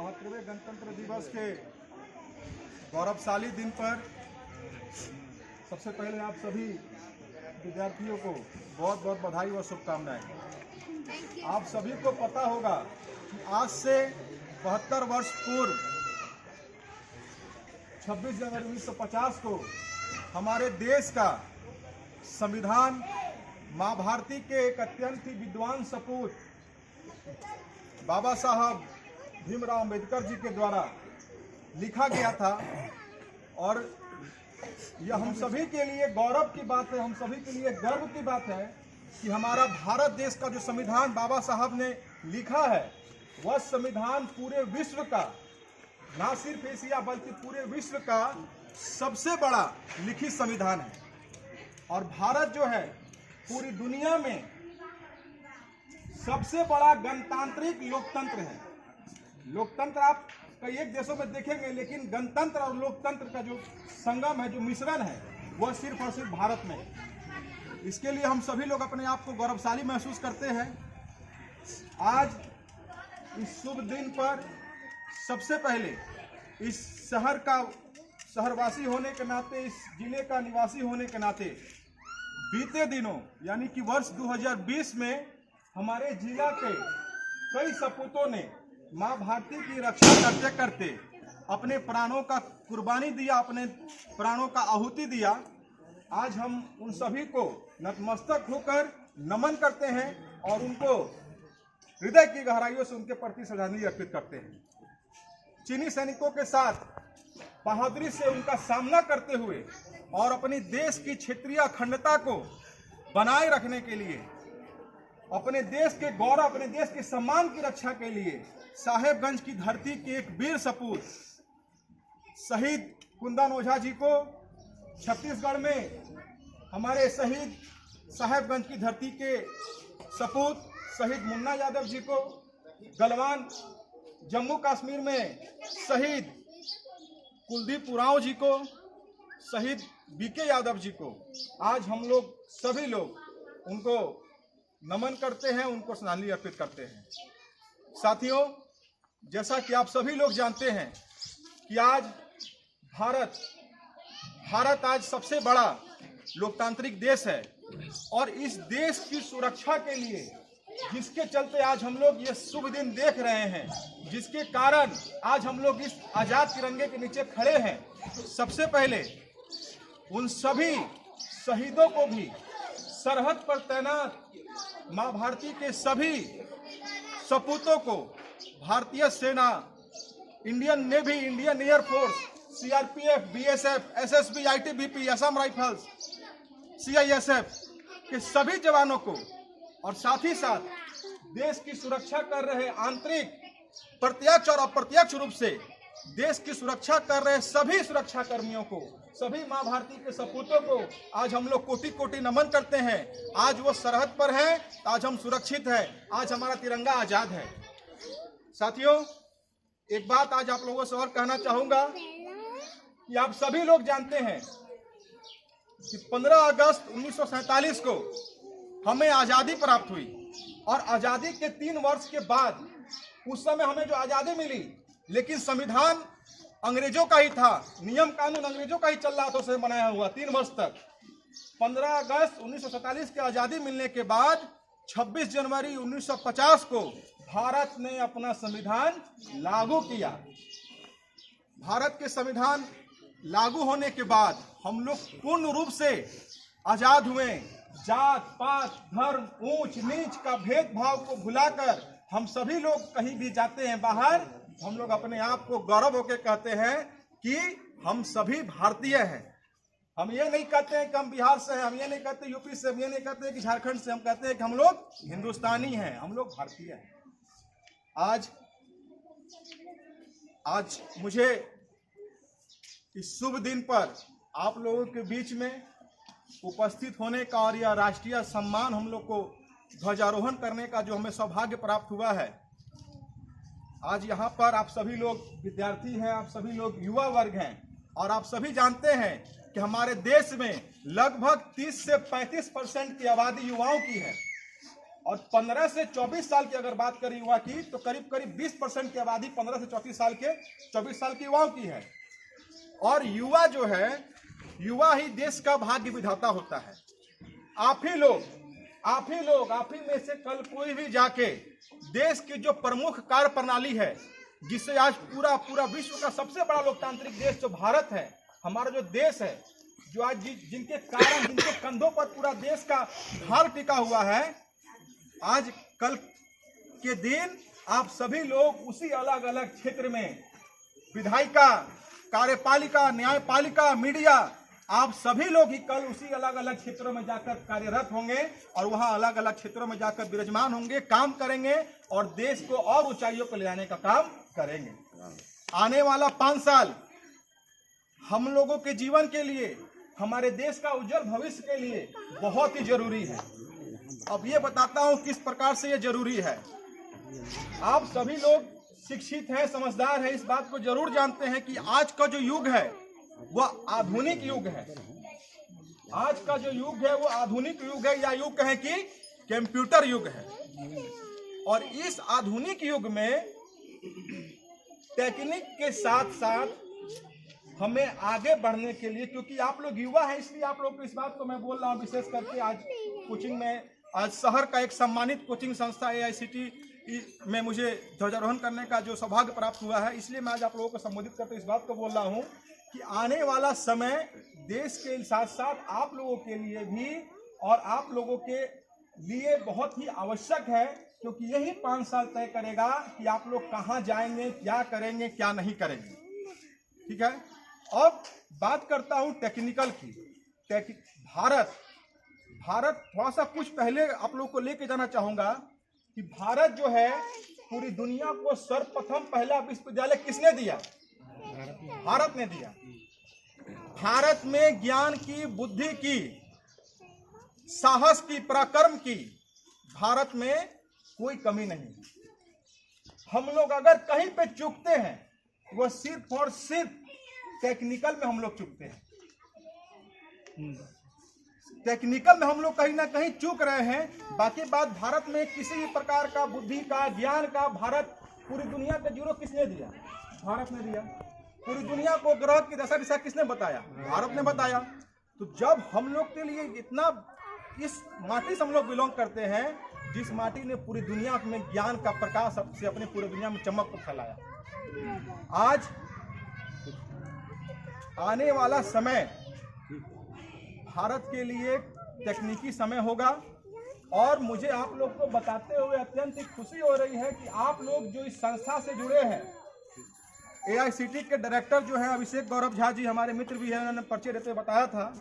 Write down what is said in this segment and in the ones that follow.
75वें गणतंत्र दिवस के गौरवशाली दिन पर सबसे पहले आप सभी विद्यार्थियों को बहुत बहुत बधाई व शुभकामनाएं। आप सभी को पता होगा कि आज से 72 वर्ष पूर्व 26 जनवरी 1950 को हमारे देश का संविधान माँ भारती के एक अत्यंत ही विद्वान सपूत बाबा साहब भीमराव अंबेडकर जी के द्वारा लिखा गया था। और यह हम सभी के लिए गौरव की बात है, हम सभी के लिए गर्व की बात है कि हमारा भारत देश का जो संविधान बाबा साहब ने लिखा है वह संविधान पूरे विश्व का, ना सिर्फ एशिया बल्कि पूरे विश्व का सबसे बड़ा लिखित संविधान है। और भारत जो है पूरी दुनिया में सबसे बड़ा गणतांत्रिक लोकतंत्र है। लोकतंत्र आप कई एक देशों में देखेंगे, लेकिन गणतंत्र और लोकतंत्र का जो संगम है, जो मिश्रण है, वह सिर्फ और सिर्फ भारत में है। इसके लिए हम सभी लोग अपने आप को गौरवशाली महसूस करते हैं। आज इस शुभ दिन पर सबसे पहले इस शहर का शहरवासी होने के नाते, इस जिले का निवासी होने के नाते, बीते दिनों यानी कि वर्ष 2020 में हमारे जिला के कई सपूतों ने माँ भारती की रक्षा करते करते अपने प्राणों का कुर्बानी दिया, अपने प्राणों का आहुति दिया। आज हम उन सभी को नतमस्तक होकर नमन करते हैं और उनको हृदय की गहराइयों से उनके प्रति श्रद्धांजलि अर्पित करते हैं। चीनी सैनिकों के साथ बहादुरी से उनका सामना करते हुए और अपनी देश की क्षेत्रीय अखंडता को बनाए रखने के लिए, अपने देश के गौरव, अपने देश के सम्मान की रक्षा के लिए साहेबगंज की धरती के एक वीर सपूत शहीद कुंदन ओझा जी को, छत्तीसगढ़ में हमारे शहीद साहेबगंज की धरती के सपूत शहीद मुन्ना यादव जी को, गलवान जम्मू कश्मीर में शहीद कुलदीप उरांव जी को, शहीद बीके यादव जी को, आज हम लोग सभी लोग उनको नमन करते हैं, उनको श्रद्धांजलि अर्पित करते हैं। साथियों, जैसा कि आप सभी लोग जानते हैं कि आज भारत आज सबसे बड़ा लोकतांत्रिक देश है और इस देश की सुरक्षा के लिए, जिसके चलते आज हम लोग ये शुभ दिन देख रहे हैं, जिसके कारण आज हम लोग इस आजाद तिरंगे के नीचे खड़े हैं, सबसे पहले उन सभी शहीदों को भी, सरहद पर तैनात माँ भारती के सभी सपूतों को, भारतीय सेना, Indian navy, Indian air force, CRPF, BSF, SSB, ITBP, Assam rifles, CISF के सभी जवानों को और साथ ही साथ देश की सुरक्षा कर रहे, आंतरिक, प्रत्यक्ष और अप्रत्यक्ष रूप से देश की सुरक्षा कर रहे सभी सुरक्षा कर्मियों को, सभी माँ भारती के सपूतों को आज हम लोग कोटि कोटि नमन करते हैं। आज वो सरहद पर हैं, आज हम सुरक्षित हैं, आज हमारा तिरंगा आजाद है। साथियों, एक बात आज आप लोगों से और कहना चाहूंगा कि आप सभी लोग जानते हैं कि 15 अगस्त 1947 को हमें आजादी प्राप्त हुई और आजादी के 3 वर्ष के बाद, उस समय हमें जो आजादी मिली, लेकिन संविधान अंग्रेजों का ही था, नियम कानून अंग्रेजों का ही चल रहा था, उसे बनाया हुआ 3 वर्ष तक। 15 अगस्त 1947 की आजादी मिलने के बाद 26 जनवरी 1950 को भारत ने अपना संविधान लागू किया। भारत के संविधान लागू होने के बाद हम लोग पूर्ण रूप से आजाद हुए। जात पात, धर्म, ऊंच नीच का भेदभाव को भुलाकर हम सभी लोग कहीं भी जाते हैं बाहर, हम लोग अपने आप को गौरव होकर कहते हैं कि हम सभी भारतीय हैं। हम ये नहीं कहते हैं कि हम बिहार से हैं, हम ये नहीं कहते यूपी से, हम ये नहीं कहते कि झारखंड से, हम कहते हैं कि हम लोग हिंदुस्तानी हैं, हम लोग भारतीय हैं। आज मुझे इस शुभ दिन पर आप लोगों के बीच में उपस्थित होने का और यह राष्ट्रीय सम्मान हम लोग को ध्वजारोहण करने का जो हमें सौभाग्य प्राप्त हुआ है। आज यहाँ पर आप सभी लोग विद्यार्थी हैं, आप सभी लोग युवा वर्ग हैं और आप सभी जानते हैं कि हमारे देश में लगभग 30 से 35% की आबादी युवाओं की है। और 15 से 24 साल की अगर बात करें युवा की, तो करीब करीब 20% की आबादी 15 से 24 साल के युवाओं की है। और युवा जो है, युवा ही देश का भाग्य विधाता होता है। आप ही में से कल कोई भी जाके देश की जो प्रमुख कार्य प्रणाली है, जिससे आज पूरा विश्व का सबसे बड़ा लोकतांत्रिक देश जो भारत है, हमारा जो देश है, जो आज जिनके कंधों पर पूरा देश का भार टिका हुआ है, आज कल के दिन आप सभी लोग उसी अलग अलग क्षेत्र में, विधायिका, कार्यपालिका, न्यायपालिका, मीडिया, आप सभी लोग ही कल उसी अलग अलग क्षेत्रों में जाकर कार्यरत होंगे और वहां अलग अलग क्षेत्रों में जाकर विराजमान होंगे, काम करेंगे और देश को और ऊंचाइयों पर ले जाने का काम करेंगे। आने वाला 5 साल हम लोगों के जीवन के लिए, हमारे देश का उज्जवल भविष्य के लिए बहुत ही जरूरी है। अब ये बताता हूं किस प्रकार से ये जरूरी है। आप सभी लोग शिक्षित हैं, समझदार हैं, इस बात को जरूर जानते हैं कि आज का जो युग है वह आधुनिक युग है। आज का जो युग है वो आधुनिक युग है, या युग कहें कि कंप्यूटर युग है। और इस आधुनिक युग में टेक्निक के साथ साथ हमें आगे बढ़ने के लिए, क्योंकि आप लोग युवा हैं, इसलिए आप लोग को इस बात को मैं बोल रहा हूँ। विशेष करके आज कोचिंग में, आज शहर का एक सम्मानित कोचिंग संस्था AICT में मुझे ध्वजारोहण करने का जो सौभाग्य प्राप्त हुआ है, इसलिए मैं आज आप लोगों को संबोधित करते इस बात को बोल रहा हूँ कि आने वाला समय देश के साथ साथ आप लोगों के लिए भी और आप लोगों के लिए बहुत ही आवश्यक है, क्योंकि यही 5 साल तय करेगा कि आप लोग कहाँ जाएंगे, क्या करेंगे, क्या नहीं करेंगे। ठीक है। अब बात करता हूँ टेक्निकल की। भारत थोड़ा सा कुछ पहले आप लोगों को लेके जाना चाहूंगा कि भारत जो है पूरी दुनिया को सर्वप्रथम पहला विश्वविद्यालय किसने दिया? भारत ने दिया। भारत में ज्ञान की, बुद्धि की, साहस की, पराक्रम की भारत में कोई कमी नहीं। हम लोग अगर कहीं पे चूकते हैं वो सिर्फ और सिर्फ टेक्निकल में हम लोग चूकते हैं। टेक्निकल में हम लोग कहीं ना कहीं चूक रहे हैं। बाकी बात भारत में किसी भी प्रकार का बुद्धि का, ज्ञान का, भारत पूरी दुनिया का जीरो किसने दिया? भारत ने दिया। पूरी दुनिया को ग्रह की दशा दिशा किसने बताया? भारत ने बताया। तो जब हम लोग के लिए इतना, इस माटी से हम लोग बिलोंग करते हैं जिस माटी ने पूरी दुनिया में ज्ञान का प्रकाश से अपनी पूरी दुनिया में चमक को फैलाया। आज आने वाला समय भारत के लिए तकनीकी समय होगा और मुझे आप लोग को बताते हुए अत्यंत ही खुशी हो रही है कि आप लोग जो इस संस्था से जुड़े हैं, AICT के डायरेक्टर जो है अभिषेक गौरव झा जी, हमारे मित्र भी हैं, उन्होंने परिचय देते बताया था,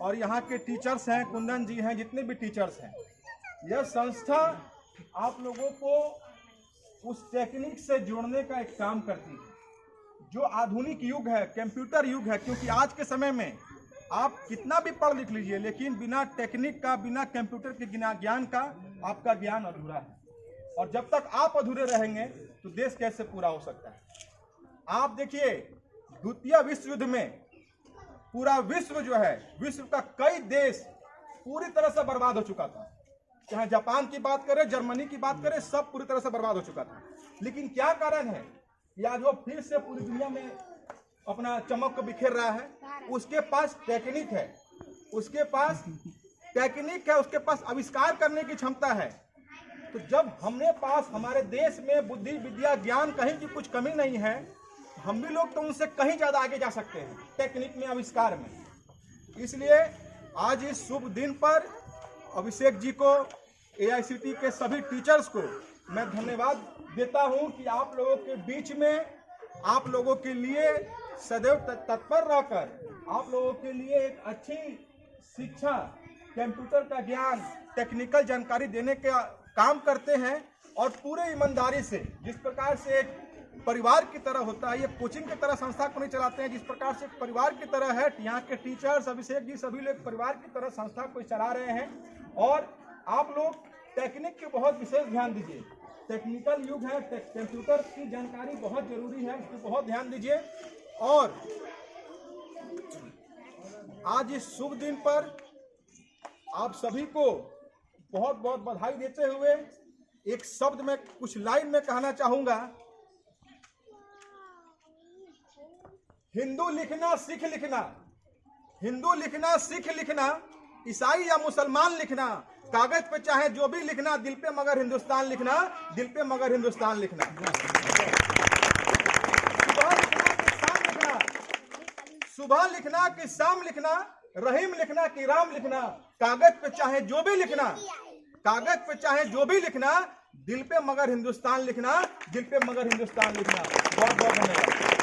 और यहाँ के टीचर्स हैं, कुंदन जी हैं, जितने भी टीचर्स हैं, यह संस्था आप लोगों को उस टेक्निक से जोड़ने का एक काम करती है। जो आधुनिक युग है, कंप्यूटर युग है, क्योंकि आज के समय में आप कितना भी पढ़ लिख लीजिए, लेकिन बिना टेक्निक का, बिना कंप्यूटर के ज्ञान का आपका ज्ञान अधूरा है। और जब तक आप अधूरे रहेंगे तो देश कैसे पूरा हो सकता है? आप देखिए, द्वितीय विश्व युद्ध में पूरा विश्व जो है, विश्व का कई देश पूरी तरह से बर्बाद हो चुका था। चाहे जापान की बात करें, जर्मनी की बात करें, सब पूरी तरह से बर्बाद हो चुका था। लेकिन क्या कारण है कि आज वो फिर से पूरी दुनिया में अपना चमक को बिखेर रहा है? उसके पास टेक्निक है, उसके पास आविष्कार करने की क्षमता है। तो जब हमने पास, हमारे देश में बुद्धि, विद्या, ज्ञान कहीं की कुछ कमी नहीं है, हम भी लोग तो उनसे कहीं ज्यादा आगे जा सकते हैं टेक्निक में, आविष्कार में। इसलिए आज इस शुभ दिन पर अभिषेक जी को, AICT के सभी टीचर्स को मैं धन्यवाद देता हूं कि आप लोगों के बीच में, आप लोगों के लिए सदैव तत्पर रहकर आप लोगों के लिए एक अच्छी शिक्षा, कंप्यूटर का ज्ञान, टेक्निकल जानकारी देने का काम करते हैं। और पूरे ईमानदारी से, जिस प्रकार से एक परिवार की तरह होता है, ये कोचिंग की तरह संस्था को नहीं चलाते हैं, जिस प्रकार से एक परिवार की तरह है, यहाँ के टीचर्स, अभिषेक जी, सभी लोग परिवार की तरह संस्था को चला रहे हैं। और आप लोग टेक्निक के बहुत विशेष ध्यान दीजिए। टेक्निकल युग है, कंप्यूटर की जानकारी बहुत जरूरी है, इसको बहुत ध्यान दीजिए। और आज इस शुभ दिन पर आप सभी को बहुत बहुत बधाई देते हुए एक शब्द में कुछ लाइन में कहना चाहूंगा। हिंदू लिखना सिख लिखना, हिंदू लिखना सिख लिखना, ईसाई या मुसलमान लिखना, कागज पे चाहे जो भी लिखना, दिल पे मगर हिंदुस्तान लिखना, दिल पे मगर हिंदुस्तान लिखना। सुबह लिखना कि शाम लिखना, रहीम लिखना कि राम लिखना, कागज पे चाहे जो भी लिखना, कागज पे चाहे जो भी लिखना, दिल पे मगर हिंदुस्तान लिखना, दिल पे मगर हिंदुस्तान लिखना। बहुत बहुत धन्यवाद।